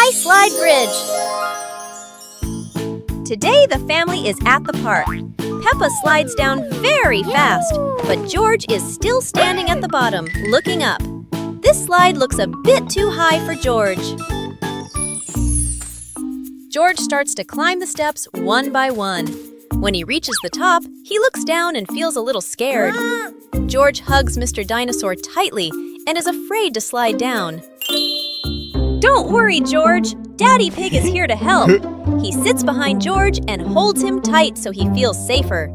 High Slide Bridge. Today the family is at the park. Peppa slides down very fast, but George is still standing at the bottom, looking up. This slide looks a bit too high for George. George starts to climb the steps one by one. When he reaches the top, he looks down and feels a little scared. George hugs Mr. Dinosaur tightly and is afraid to slide down. Don't worry, George. Daddy Pig is here to help. He sits behind George and holds him tight so he feels safer.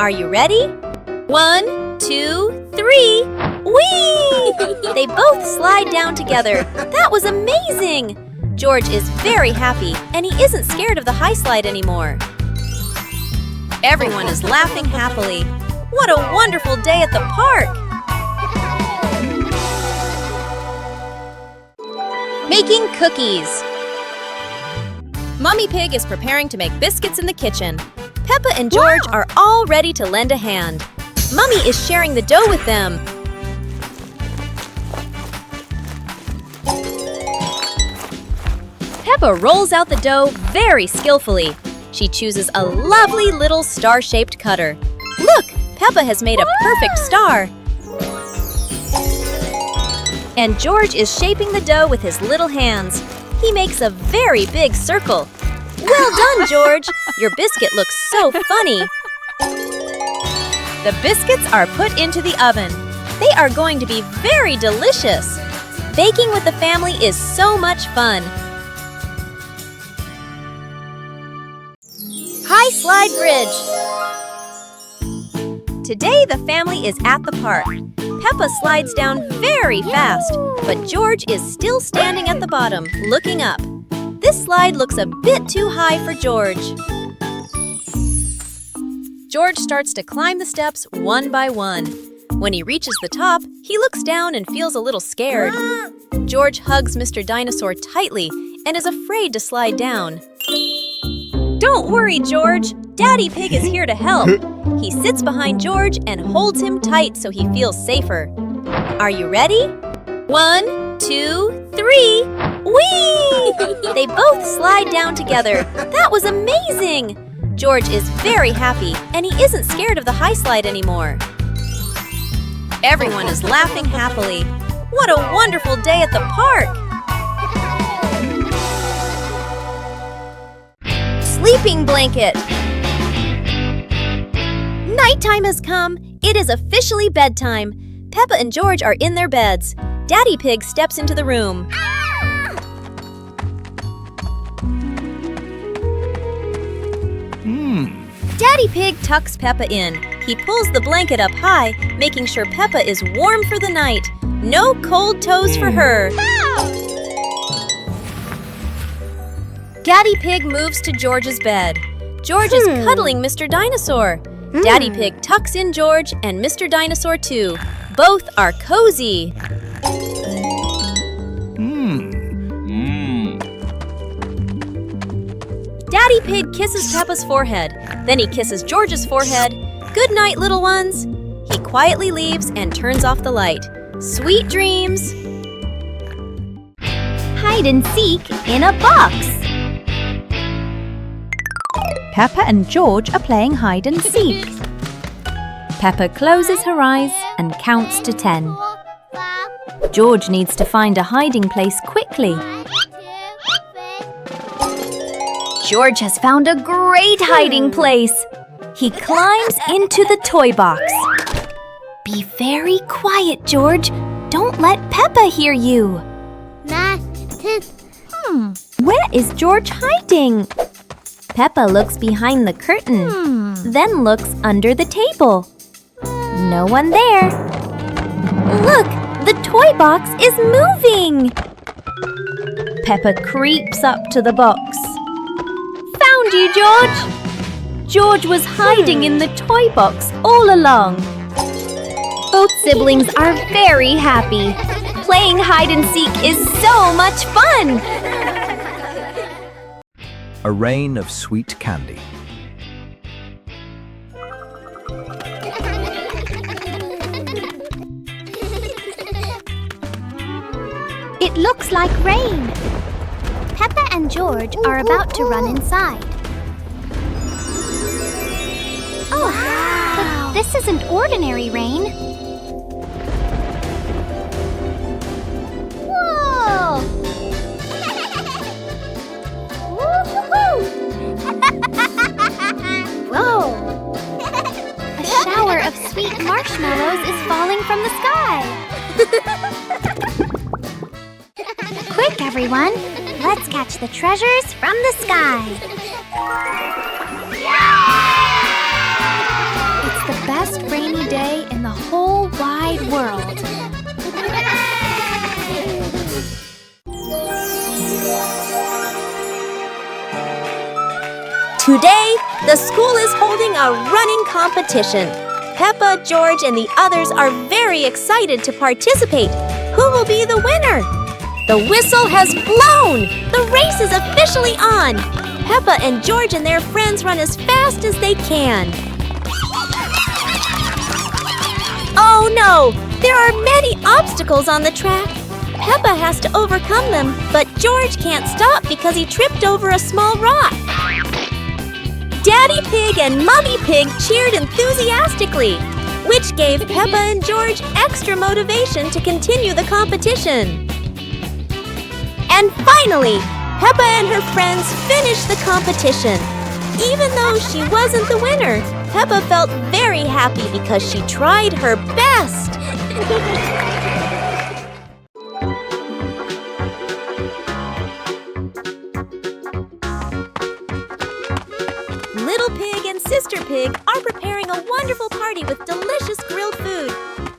Are you ready? 1, 2, 3. Whee! They both slide down together. That was amazing! George is very happy and he isn't scared of the high slide anymore. Everyone is laughing happily. What a wonderful day at the park! Making cookies. Mummy Pig is preparing to make biscuits in the kitchen. Peppa and George are all ready to lend a hand. Mummy is sharing the dough with them. Peppa rolls out the dough very skillfully. She chooses a lovely little star-shaped cutter. Look, Peppa has made a perfect star. And George is shaping the dough with his little hands. He makes a very big circle. Well done, George! Your biscuit looks so funny. The biscuits are put into the oven. They are going to be very delicious. Baking with the family is so much fun. High Slide Bridge. Today the family is at the park. Peppa slides down very fast, but George is still standing at the bottom, looking up. This slide looks a bit too high for George. George starts to climb the steps one by one. When he reaches the top, he looks down and feels a little scared. George hugs Mr. Dinosaur tightly and is afraid to slide down. Don't worry, George. Daddy Pig is here to help. He sits behind George and holds him tight so he feels safer. Are you ready? 1, 2, 3. Whee! They both slide down together. That was amazing! George is very happy and he isn't scared of the high slide anymore. Everyone is laughing happily. What a wonderful day at the park! Sleeping blanket. Nighttime has come. It is officially bedtime. Peppa and George are in their beds. Daddy Pig steps into the room. Daddy Pig tucks Peppa in. He pulls the blanket up high, making sure Peppa is warm for the night. No cold toes for her. Daddy Pig moves to George's bed. George is cuddling Mr. Dinosaur. Daddy Pig tucks in George and Mr. Dinosaur too. Both are cozy. Daddy Pig kisses Peppa's forehead. Then he kisses George's forehead. Good night, little ones. He quietly leaves and turns off the light. Sweet dreams. Hide and seek in a box. Peppa and George are playing hide and seek. Peppa closes her eyes and counts to 10. George needs to find a hiding place quickly. George has found a great hiding place. He climbs into the toy box. Be very quiet, George. Don't let Peppa hear you. Where is George hiding? Peppa looks behind the curtain, then looks under the table. No one there. Look, the toy box is moving. Peppa creeps up to the box. Found you, George! George was hiding in the toy box all along. Both siblings are very happy. Playing hide and seek is so much fun! A rain of sweet candy. It looks like rain. George are about to run inside. Oh, wow! But this isn't ordinary rain. Whoa! Whoa! A shower of sweet marshmallows is falling from the sky. Quick, everyone! Let's catch the treasures from the sky. It's the best rainy day in the whole wide world. Today, the school is holding a running competition. Peppa, George, and the others are very excited to participate. Who will be the winner? The whistle has blown! The race is officially on! Peppa and George and their friends run as fast as they can. Oh no! There are many obstacles on the track. Peppa has to overcome them, but George can't stop because he tripped over a small rock. Daddy Pig and Mummy Pig cheered enthusiastically, which gave Peppa and George extra motivation to continue the competition. And finally, Peppa and her friends finished the competition. Even though she wasn't the winner, Peppa felt very happy because she tried her best. Little Pig and Sister Pig are preparing a wonderful party with delicious grilled food.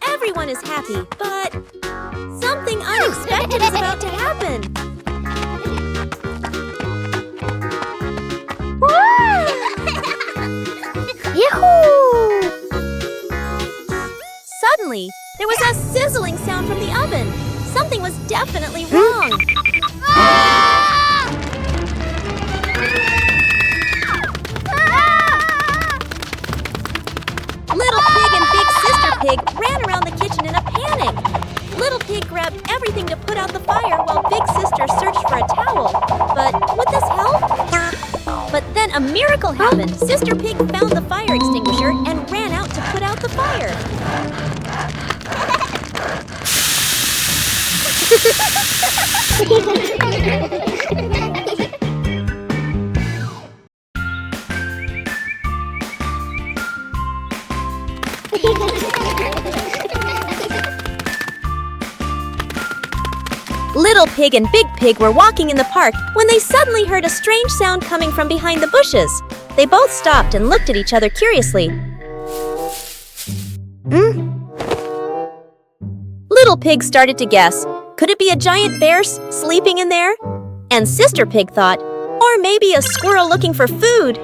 Everyone is happy, but something unexpected is about to happen. Yahoo! Suddenly, there was a sizzling sound from the oven. Something was definitely wrong. Little Pig and Big Sister Pig ran around the kitchen in a panic. Little Pig grabbed everything to put out the fire while Big Sister searched for a towel. But would this help? But then a miracle happened. Sister Pig found the fire extinguisher and ran out to put out the fire. Little Pig and Big Pig were walking in the park when they suddenly heard a strange sound coming from behind the bushes. They both stopped and looked at each other curiously. Little Pig started to guess. Could it be a giant bear sleeping in there? And Sister Pig thought, or maybe a squirrel looking for food.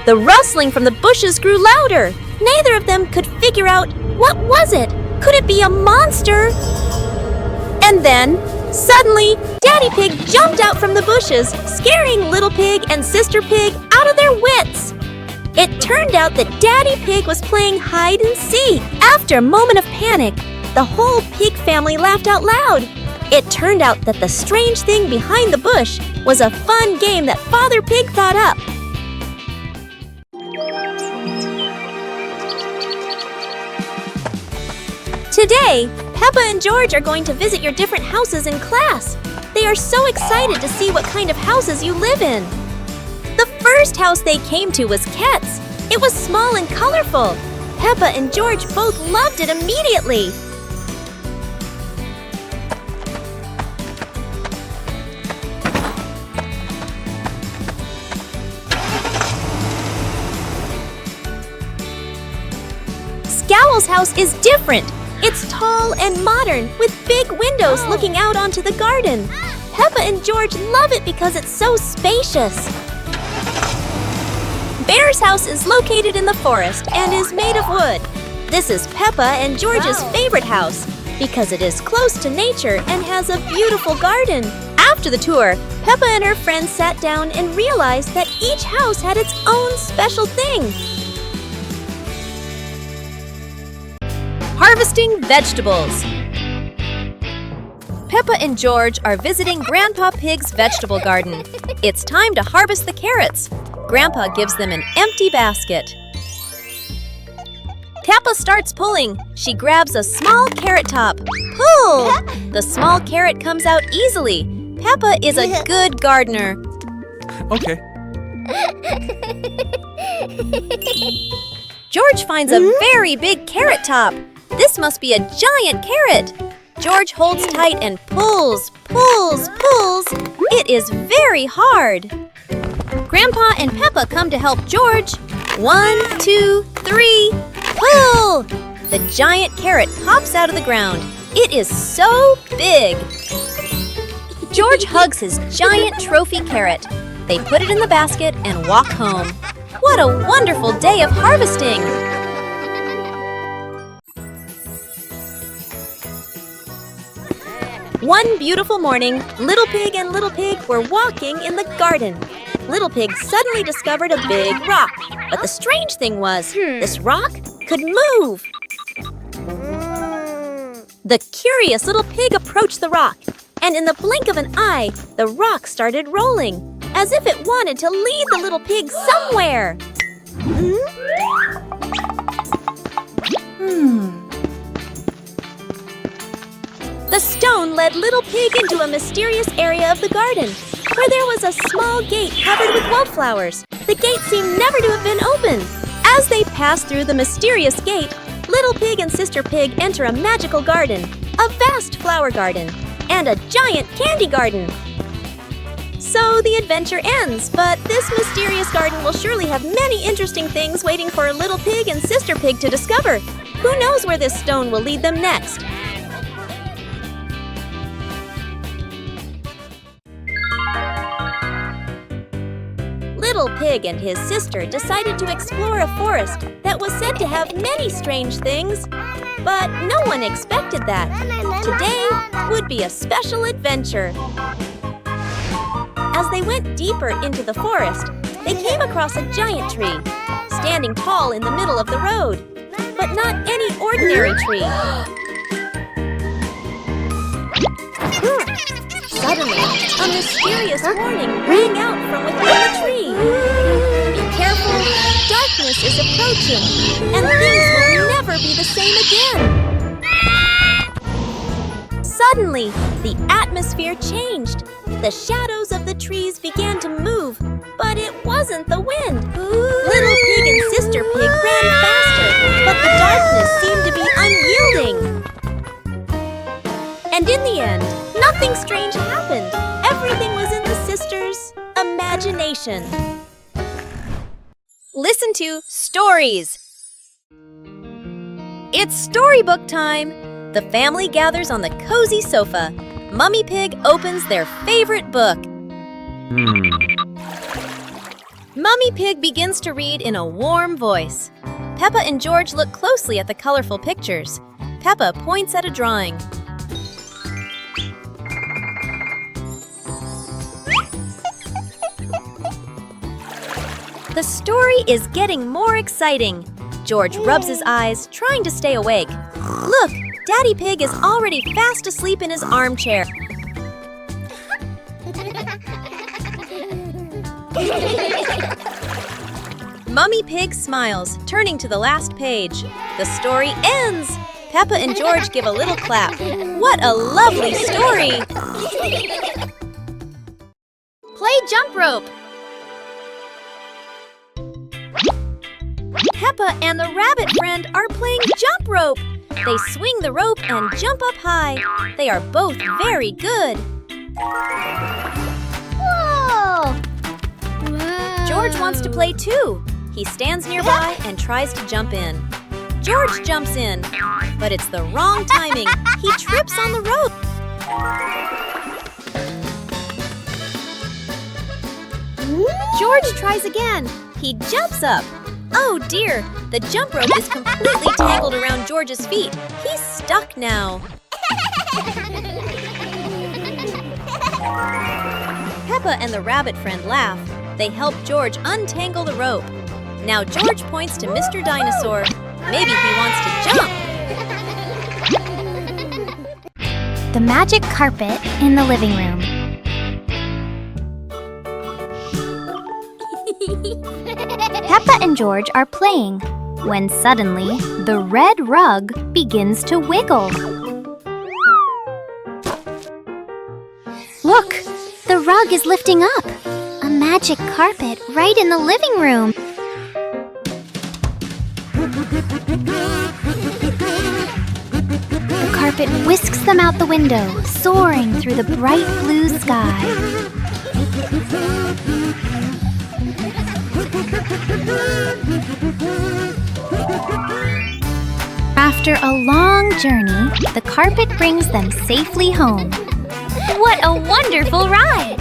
The rustling from the bushes grew louder. Neither of them could figure out, what was it? Could it be a monster? And then, suddenly, Daddy Pig jumped out from the bushes, scaring Little Pig and Sister Pig out of their wits. It turned out that Daddy Pig was playing hide and seek. After a moment of panic, the whole pig family laughed out loud. It turned out that the strange thing behind the bush was a fun game that Father Pig thought up. Today, Peppa and George are going to visit your different houses in class. They are so excited to see what kind of houses you live in. The first house they came to was Ket's. It was small and colorful. Peppa and George both loved it immediately. Scowl's house is different. It's tall and modern, with big windows looking out onto the garden. Peppa and George love it because it's so spacious. Bear's house is located in the forest and is made of wood. This is Peppa and George's favorite house because it is close to nature and has a beautiful garden. After the tour, Peppa and her friends sat down and realized that each house had its own special thing. Harvesting vegetables. Peppa and George are visiting Grandpa Pig's vegetable garden. It's time to harvest the carrots. Grandpa gives them an empty basket. Peppa starts pulling. She grabs a small carrot top. Pull! The small carrot comes out easily. Peppa is a good gardener. Okay. George finds a very big carrot top. This must be a giant carrot. George holds tight and pulls, pulls, pulls. It is very hard. Grandpa and Peppa come to help George. 1, 2, 3, pull! The giant carrot pops out of the ground. It is so big. George hugs his giant trophy carrot. They put it in the basket and walk home. What a wonderful day of harvesting! One beautiful morning, Little Pig and Little Pig were walking in the garden. Little Pig suddenly discovered a big rock. But the strange thing was, this rock could move. The curious Little Pig approached the rock, and in the blink of an eye, the rock started rolling, as if it wanted to lead the Little Pig somewhere. The stone led Little Pig into a mysterious area of the garden, where there was a small gate covered with wildflowers. The gate seemed never to have been opened. As they passed through the mysterious gate, Little Pig and Sister Pig enter a magical garden, a vast flower garden, and a giant candy garden. So the adventure ends, but this mysterious garden will surely have many interesting things waiting for Little Pig and Sister Pig to discover. Who knows where this stone will lead them next? Little Pig and his sister decided to explore a forest that was said to have many strange things. But no one expected that. Today would be a special adventure. As they went deeper into the forest, they came across a giant tree, standing tall in the middle of the road. But not any ordinary tree. Suddenly, a mysterious warning rang out from within the tree. Be careful, darkness is approaching, and things will never be the same again. Suddenly, the atmosphere changed. The shadows of the trees began to move, but it wasn't the wind. Little Pig and Sister Pig ran faster, but the darkness seemed to be unyielding. And in the end, nothing strange happened. Everything was in the sisters' imagination. Listen to Stories. It's Storybook time. The family gathers on the cozy sofa. Mummy Pig opens their favorite book. Mummy Pig begins to read in a warm voice. Peppa and George look closely at the colorful pictures. Peppa points at a drawing. The story is getting more exciting. George rubs his eyes, trying to stay awake. Look, Daddy Pig is already fast asleep in his armchair. Mummy Pig smiles, turning to the last page. The story ends. Peppa and George give a little clap. What a lovely story! Play jump rope. Peppa and the rabbit friend are playing jump rope. They swing the rope and jump up high. They are both very good. Whoa! George wants to play too. He stands nearby and tries to jump in. George jumps in, but it's the wrong timing. He trips on the rope. George tries again. He jumps up. Oh dear, the jump rope is completely tangled around George's feet. He's stuck now. Peppa and the rabbit friend laugh. They help George untangle the rope. Now George points to Mr. Dinosaur. Maybe he wants to jump. the magic carpet in the living room. Peppa and George are playing when suddenly the red rug begins to wiggle. Look, the rug is lifting up. A magic carpet right in the living room. The carpet whisks them out the window, soaring through the bright blue sky. After a long journey, the carpet brings them safely home. What a wonderful ride!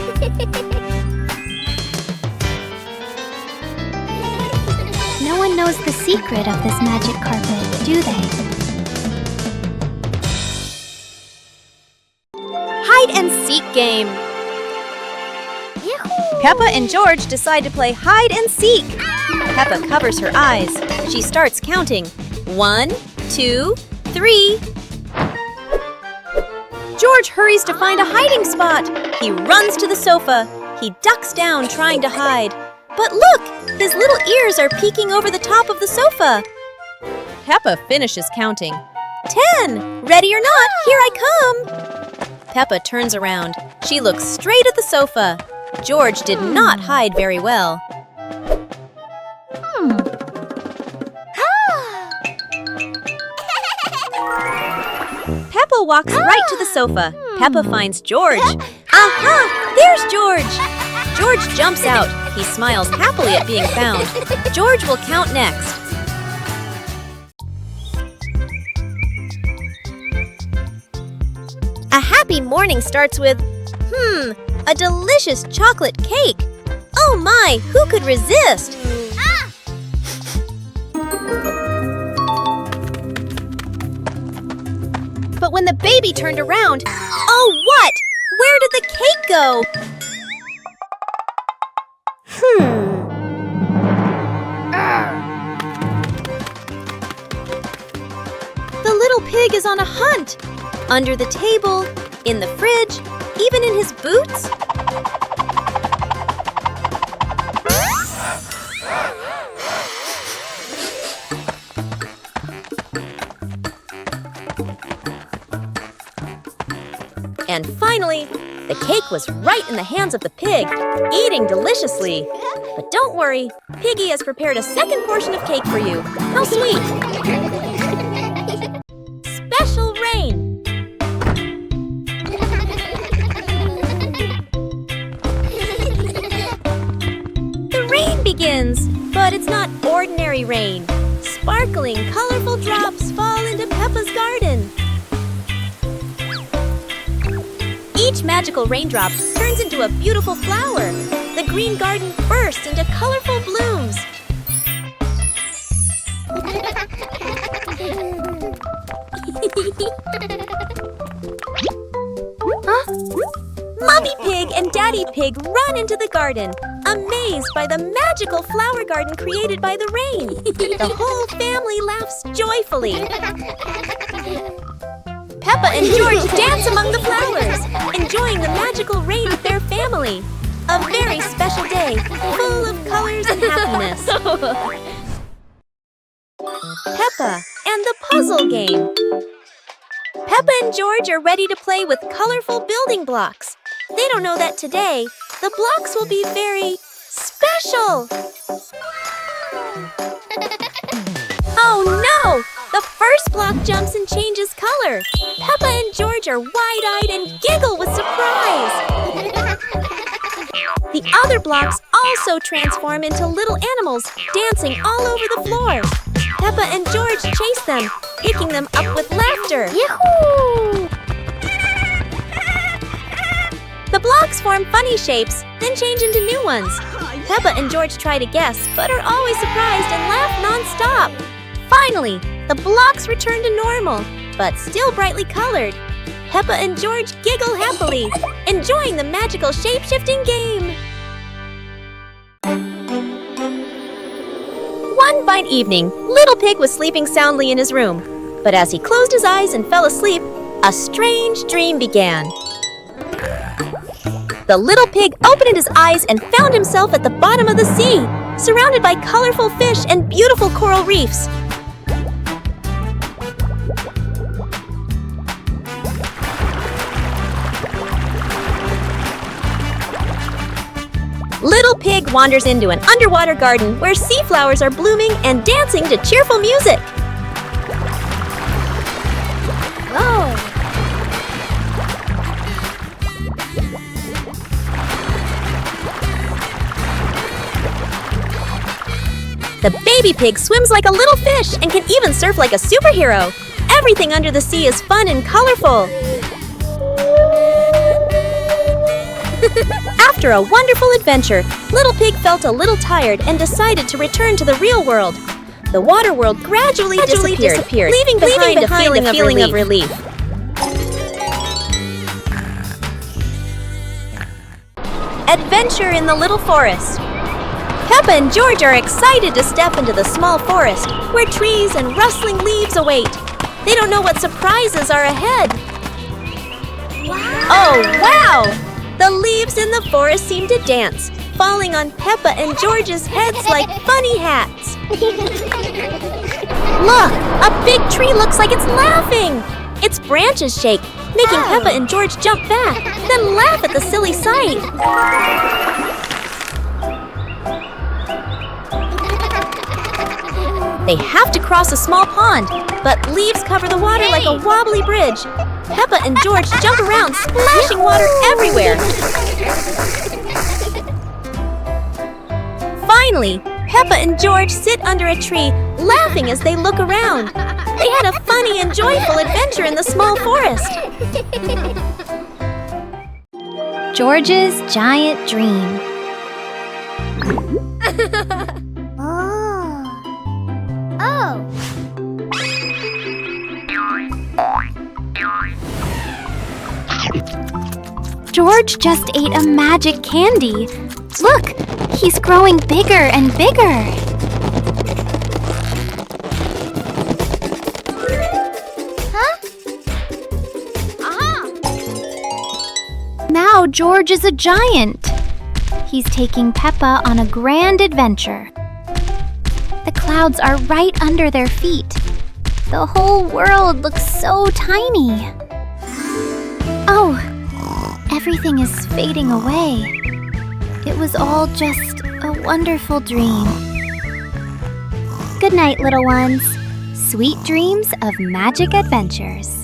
No one knows the secret of this magic carpet, do they? Hide and seek game. Peppa and George decide to play hide and seek. Peppa covers her eyes. She starts counting. 1, 2, 3. George hurries to find a hiding spot. He runs to the sofa. He ducks down trying to hide. But look! His little ears are peeking over the top of the sofa. Peppa finishes counting. 10! Ready or not, here I come! Peppa turns around. She looks straight at the sofa. George did not hide very well. Peppa walks right to the sofa. Peppa finds George. Aha! There's George! George jumps out. He smiles happily at being found. George will count next. A happy morning starts with, a delicious chocolate cake. Oh my, who could resist? But when the baby turned around, oh what? Where did the cake go? The little pig is on a hunt. Under the table, in the fridge, even in his boots. And finally, the cake was right in the hands of the pig, eating deliciously. But don't worry, Piggy has prepared a second portion of cake for you. How sweet! Special rain! The rain begins, but it's not ordinary rain. Sparkling, colorful drops fall into Peppa's garden. Each magical raindrop turns into a beautiful flower. The green garden bursts into colorful blooms. Mommy Pig and Daddy Pig run into the garden, amazed by the magical flower garden created by the rain. The whole family laughs joyfully. Peppa and George dance among the flowers, enjoying the magical rain with their family. A very special day, full of colors and happiness. Peppa and the puzzle game. Peppa and George are ready to play with colorful building blocks. They don't know that today, the blocks will be very special. Oh no! The first block jumps and changes color. Peppa and George are wide-eyed and giggle with surprise. The other blocks also transform into little animals dancing all over the floor. Peppa and George chase them, picking them up with laughter. Yahoo! The blocks form funny shapes, then change into new ones. Peppa and George try to guess, but are always surprised and laugh non-stop. Finally, the blocks return to normal, but still brightly colored. Peppa and George giggle happily, enjoying the magical shape-shifting game. One fine evening, Little Pig was sleeping soundly in his room. But as he closed his eyes and fell asleep, A strange dream began. The little pig opened his eyes and found himself at the bottom of the sea, surrounded by colorful fish and beautiful coral reefs. Little Pig wanders into an underwater garden where sea flowers are blooming and dancing to cheerful music. Whoa! The baby pig swims like a little fish and can even surf like a superhero. Everything under the sea is fun and colorful. After a wonderful adventure, Little Pig felt a little tired and decided to return to the real world. The water world gradually disappeared, leaving behind a feeling of relief. Adventure in the Little Forest. Peppa and George are excited to step into the small forest, where trees and rustling leaves await. They don't know what surprises are ahead. Wow! Oh, wow! The leaves in the forest seem to dance, falling on Peppa and George's heads like funny hats. Look! A big tree looks like it's laughing! Its branches shake, making Peppa and George jump back, then laugh at the silly sight. They have to cross a small pond, but leaves cover the water like a wobbly bridge. Peppa and George jump around, splashing water everywhere. Finally, Peppa and George sit under a tree, laughing as they look around. They had a funny and joyful adventure in the small forest. George's giant dream. George just ate a magic candy. Look, he's growing bigger and bigger. Now George is a giant. He's taking Peppa on a grand adventure. The clouds are right under their feet. The whole world looks so tiny. Oh, everything is fading away. It was all just a wonderful dream. Good night, little ones. Sweet dreams of magic adventures.